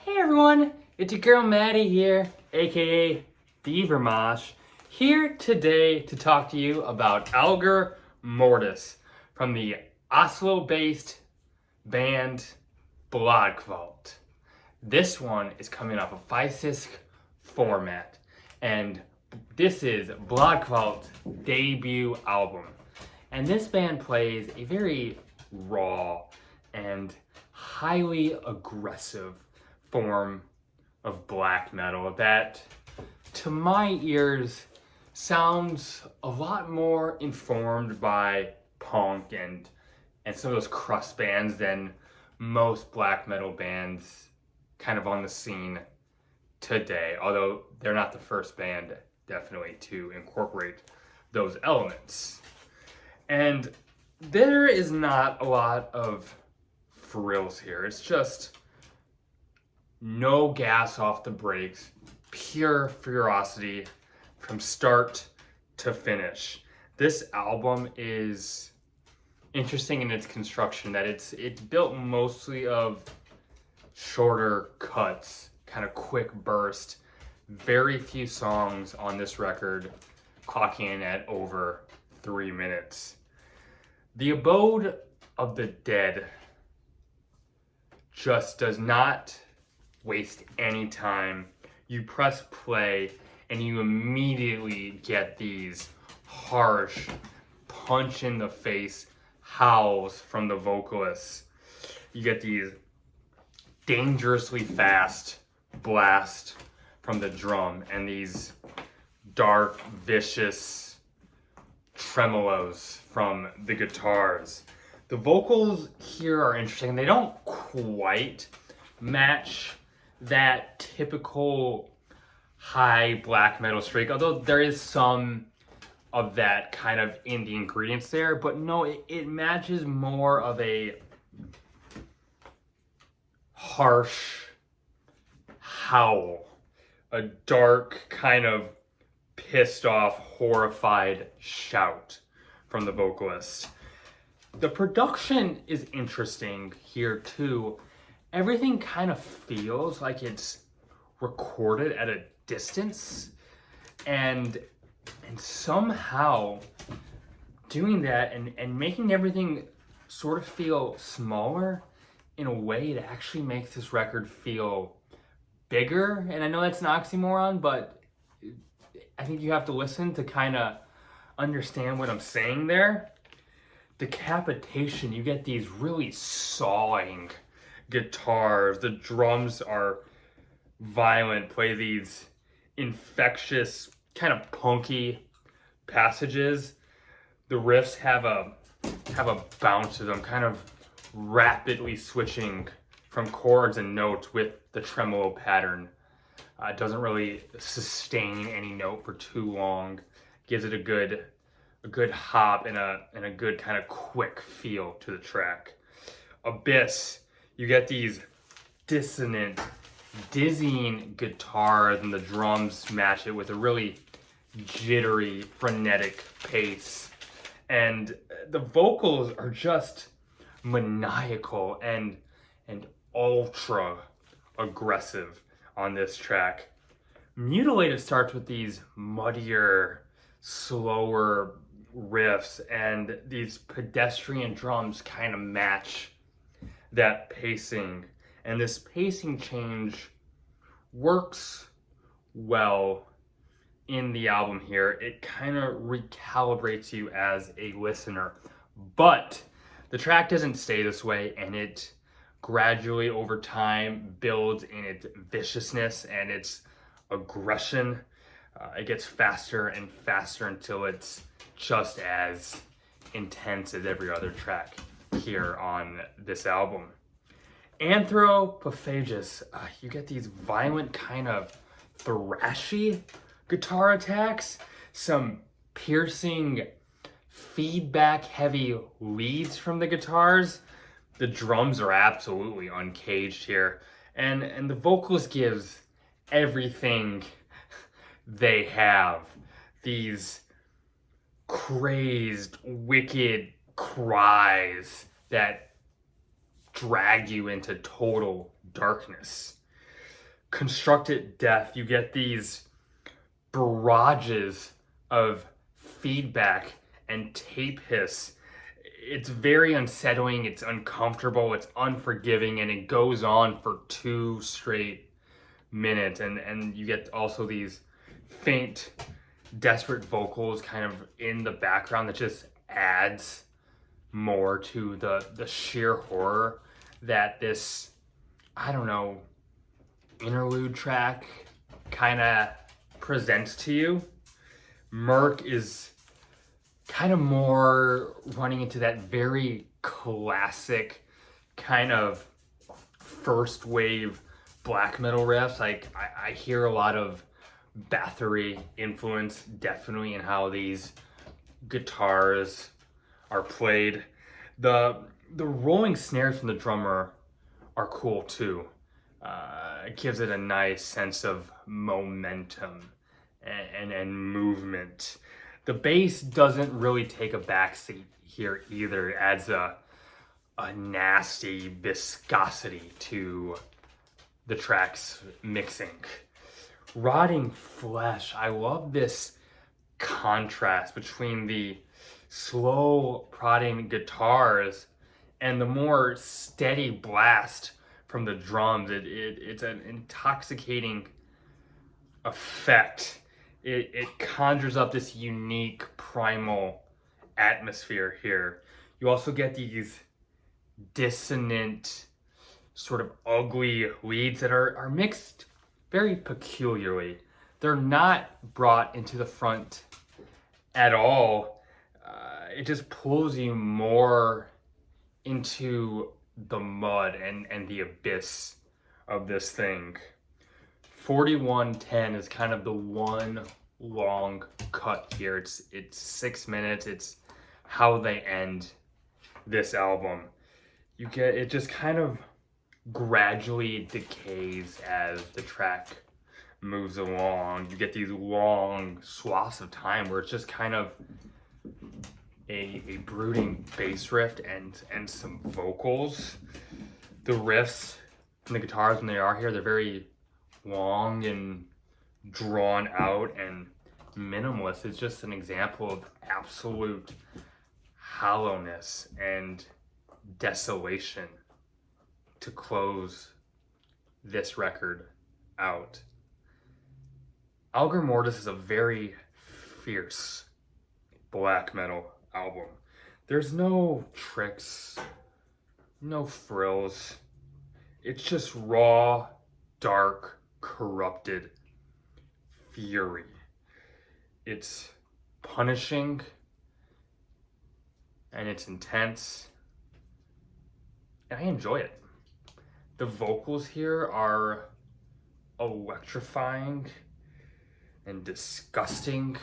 Hey everyone, it's your girl Maddie here, aka Beaver Mosh, here today to talk to you about Algor Mortis from the Oslo-based band Blodkvalt. This one is coming off a 5-disc format, and this is Blodkvalt's debut album. And this band plays a very raw and highly aggressive form of black metal that, to my ears, sounds a lot more informed by punk and some of those crust bands than most black metal bands kind of on the scene today, although they're not the first band definitely to incorporate those elements. And there is not a lot of frills here. It's just no gas off the brakes, pure ferocity from start to finish. This album is interesting in its construction, that it's built mostly of shorter cuts, kind of quick burst. Very few songs on this record clocking in at over 3 minutes. The Abode of the Dead just does not waste any time. You press play and you immediately get these harsh, punch in the face howls from the vocalists. You get these dangerously fast blasts from the drum and these dark, vicious tremolos from the guitars. The vocals here are interesting. They don't quite match that typical high black metal streak, although there is some of that kind of in the ingredients there, but no, it matches more of a harsh howl, a dark kind of pissed off, horrified shout from the vocalist. The production is interesting here too. Everything kind of feels like it's recorded at a distance, and somehow doing that and making everything sort of feel smaller in a way that actually makes this record feel bigger. And I know that's an oxymoron, but I think you have to listen to kind of understand what I'm saying there. Decapitation, you get these really sawing guitars. The drums are violent, play these infectious, kind of punky passages. The riffs have a bounce to them, kind of rapidly switching from chords and notes with the tremolo pattern. It doesn't really sustain any note for too long. Gives it a good hop and a good kind of quick feel to the track. Abyss, you get these dissonant, dizzying guitars, and the drums match it with a really jittery, frenetic pace. And the vocals are just maniacal and ultra aggressive on this track. Mutilated starts with these muddier, slower riffs, and these pedestrian drums kind of match that pacing. And this pacing change works well in the album here. It kind of recalibrates you as a listener. But the track doesn't stay this way, and it gradually over time builds in its viciousness and its aggression. It gets faster and faster until it's just as intense as every other track here on this album. Anthropophagus, you get these violent kind of thrashy guitar attacks, some piercing feedback heavy leads from the guitars. The drums are absolutely uncaged here, and the vocals gives everything they have. These crazed, wicked cries that drag you into total darkness. constructed death. You get these barrages of feedback and tape hiss. It's very unsettling, it's uncomfortable, it's unforgiving, and it goes on for 2 straight minutes. And you get also these faint, desperate vocals kind of in the background that just adds more to the sheer horror that this, I don't know, interlude track kind of presents to you. Merc is kind of more running into that very classic kind of first wave black metal riffs. Like I hear a lot of Bathory influence definitely in how these guitars are played. The rolling snares from the drummer are cool too. It gives it a nice sense of momentum and movement. The bass doesn't really take a backseat here either. It adds a nasty viscosity to the track's mixing. Rotting Flesh. I love this contrast between the slow prodding guitars and the more steady blast from the drums. It's an intoxicating effect. It conjures up this unique primal atmosphere here. You also get these dissonant, sort of ugly leads that are mixed very peculiarly. They're not brought into the front at all. It just pulls you more into the mud and the abyss of this thing. 41:10 is kind of the one long cut here. It's 6 minutes. It's how they end this album. You get it just kind of gradually decays as the track moves along. You get these long swaths of time where it's just kind of a brooding bass riff and some vocals. The riffs from the guitars when they are here, they're very long and drawn out and minimalist. It's just an example of absolute hollowness and desolation to close this record out. Algor Mortis is a very fierce black metal album. There's no tricks, no frills. It's just raw, dark, corrupted fury. It's punishing and it's intense, and I enjoy it. The vocals here are electrifying and disgusting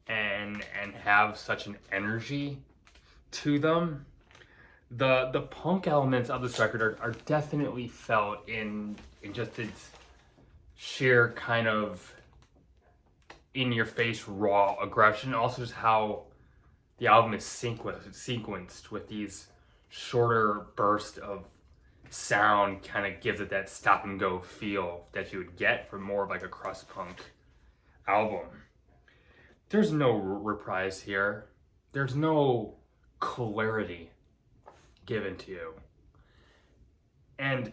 and have such an energy to them. The punk elements of this record are definitely felt in just its sheer kind of in-your-face raw aggression. Also just how the album is sequenced with these shorter bursts of sound, kind of gives it that stop and go feel that you would get from more of like a crust punk album. There's no reprise here. There's no clarity given to you. And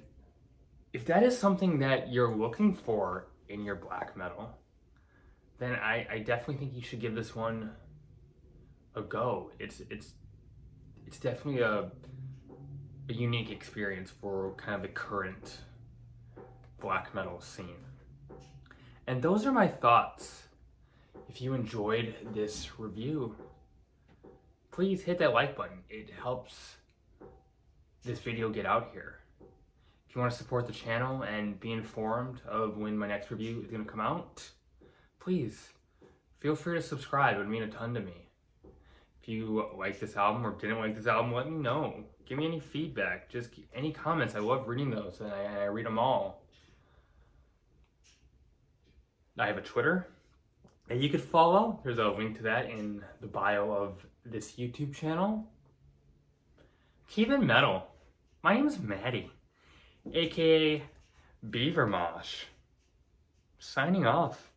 if that is something that you're looking for in your black metal, then I definitely think you should give this one a go. It's definitely a unique experience for kind of the current black metal scene. And those are my thoughts. If you enjoyed this review, please hit that like button. It helps this video get out here. If you want to support the channel and be informed of when my next review is going to come out, please feel free to subscribe. It would mean a ton to me. If you like this album or didn't like this album, let me know. Give me any feedback, just any comments. I love reading those, and I read them all. I have a Twitter that you could follow. There's a link to that in the bio of this YouTube channel. Keep it metal. My name is Maddie, aka Beaver Mosh. Signing off.